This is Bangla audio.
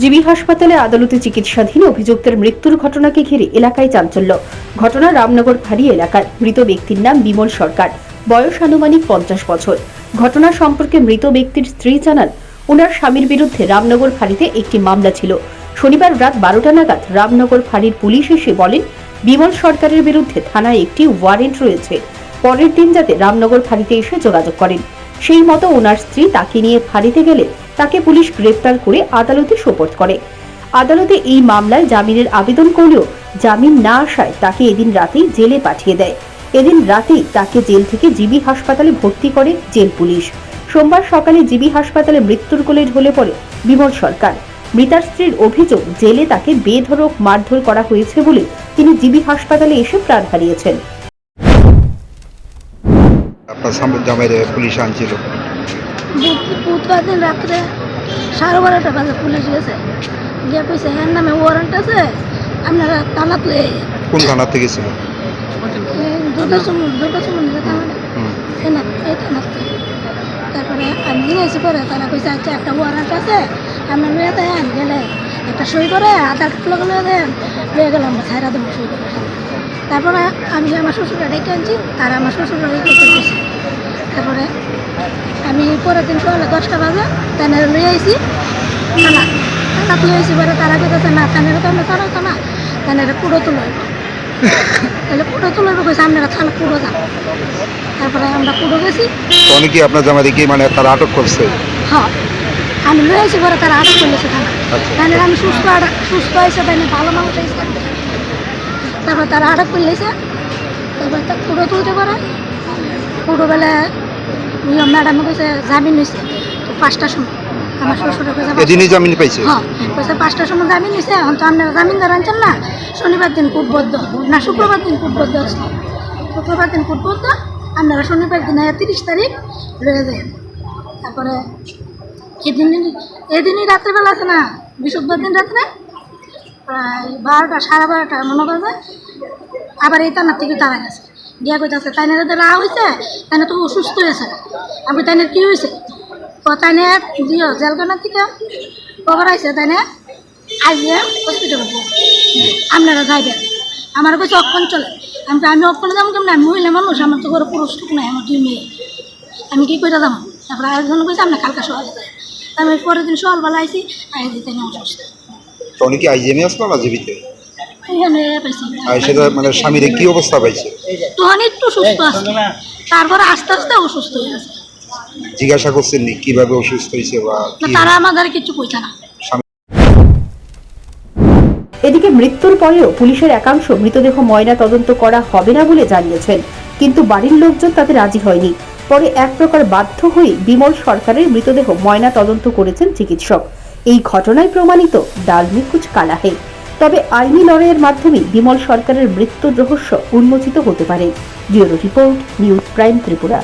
জিবি হাসপাতালে আদালতে চিকিৎসাধীন অভিযুক্তের মৃত্যুর ঘটনাকে ঘিরে এলাকায় চাঞ্চল্য। ঘটনা রামনগর ফাঁড়ি এলাকার। মৃত ব্যক্তির নাম বিমল সরকার, বয়স আনুমানিক 50 বছর। ঘটনা সম্পর্কে মৃত ব্যক্তির স্ত্রী জানান, ওনার স্বামীর বিরুদ্ধে রামনগর ফাঁড়িতে একটি মামলা ছিল। শনিবার রাত 12টা নাগাদ রামনগর ফাঁড়ির পুলিশ এসে বলেন, বিমল সরকারের বিরুদ্ধে থানায় একটি ওয়ারেন্ট রয়েছে, পরের দিন যাতে রামনগর ফাঁড়িতে এসে যোগাযোগ করেন। সেই মতো ওনার স্ত্রী তাকে নিয়ে ফাঁড়িতে গেলে তাকে পুলিশ গ্রেপ্তার করে আদালতে সোপর্দ করে। আদালতে এই মামলায় জামিনের আবেদন করলেও জামিন না আসায় তাকে এদিন রাতেই জেলে পাঠিয়ে দেয়। এদিন রাতেই তাকে জেল থেকে জিবি হাসপাতালে ভর্তি করে জেল পুলিশ। সোমবার সকালে জিবি হাসপাতালে মৃত্যুর কোলে ঢলে পড়ে বিমল সরকার। মৃতার স্ত্রীর অভিযোগ, জেলে তাকে বেধড়ক মারধর করা হয়েছে বলে তিনি জিবি হাসপাতালে এসে প্রাণ হারিয়েছেন। আপনার জামাইরে পুলিশ আনছিল বুধবার দিন রাত্রে 12:30 বাজে পুলিশ গেছে, গিয়ে কইছে এর নামে ওয়ারেন্ট আছে, আপনারা থানাত লয়ে আইয়েন। কোন থানা থেকে ছিল? দুর্গা চুমুনি থানাতে। তারপরে আমি জিজ্ঞেস পরে তারা কইছে আচ্ছা একটা ওয়ারেন্ট আছে, আপনার লয়ে দেন, গেলে একটা সই করে আধার কার্ড লয়ে দেন, লয়ে গেলাম ছাইরা দেবো সই করে। তারপরে আমি আমার শ্বশুরটা ডেকে আনছি, তারা আমার শ্বশুরটা ডেকে দিয়েছে। তারপরে আমি পরের দিন সকালে 10টা বাজে তাদের লয়ে আইসি থানা লয়ে আইসি। পরে তারা কেটেছে না, তাদের তো আমরা তারা তো না, তাদের পুরো তুলব, তাহলে পুরো তুলব কইছে আপনারা থানা পুরো যান। তারপরে আমরা পুরো গেছি। অনেকে আপনার জামাইরে কি মানে তারা আটক করছে? হ্যাঁ, আমি লয়ে আইসি, পরে তারা আটক করলেছে থানা। তাদের আমি সুস্থ হয়েছে, তাই ভালো মানুষ হয়েছে। তারপর তারা আটক করলেছে। তারপর তা পুরো তুলতে পারে। পুরোবেলা ম্যাডাম কইছে জামিন হয়েছে 5টার সময়। আমার শ্বশুরের কাছে এদিনই জামিন পাইছে? হ্যাঁ, কইছে 5টার সময় জামিন হয়েছে। এখন তো আপনারা জামিনদার আনছেন না, শনিবার দিন কোর্টবদ্ধ না, শুক্রবার দিন কোর্টবদ্ধ আসছে। শুক্রবার দিন কোর্টবদ্ধ, আপনারা শনিবার দিন 30 তারিখ রয়ে যায়। তারপরে এদিনই রাত্রেবেলা আছে না, বৃহস্পতিবার দিন রাত্রে প্রায় 12টা 12:30 মনে বাজে আবার এই থানার থেকে তারা গেছে, গিয়া কইতাছে তাইনের রা হয়েছে, তাইনে তো অসুস্থ হয়েছে। আমি তাইনের কী হয়েছে, তাইনে দিও জেলখানার থেকে খবর আইছে, তাইনে আইয়ে হসপিটালে আপনারা যাইবেন। আমার কইছে অক্ষণ চলে। আমি অক্ষণে যাবো কেমন, আমি মহিলা মানুষ, আমার তো করে পুরুষ টুক নাই, আমার 2 মেয়ে, আমি কী করে যাবো? তারপরে আরেকজন কইছে আপনার কালকা সকালে যায়। আমি পরের দিন সকালবেলা আইসি, আইসি তাইনে অসুস্থ। তো অনেকে আইজিএমে আসলো না জীবিতে? এখানে পাইছি সেটা মানে স্বামীর কি অবস্থা পাইছে? তখন একটু সুস্থ আছে, তারপরে আস্তে আস্তে অসুস্থ হয়ে গেছে। জিজ্ঞাসা করছেন নি কিভাবে অসুস্থ হয়েছে বা তারা আমাদের কিছু কইছে না। এদিকে মৃত্যুর পরেও পুলিশের একাংশ মৃতদেহ ময়না তদন্ত করা হবে না বলে জানিয়েছেন, কিন্তু বাড়ির লোকজন তাতে রাজি হয়নি। পরে এক প্রকার বাধ্য হয়ে বিমল সরকারের মৃতদেহ ময়না তদন্ত করেছেন চিকিৎসক। এই ঘটনায় প্রমাণিত ডাল মে কুছ কালা হে। তবে আইনি লড়াইয়ের মাধ্যমে বিমল সরকারের মৃত্যুর রহস্য উন্মোচিত হতে পারে। Bureau report, news prime Tripura.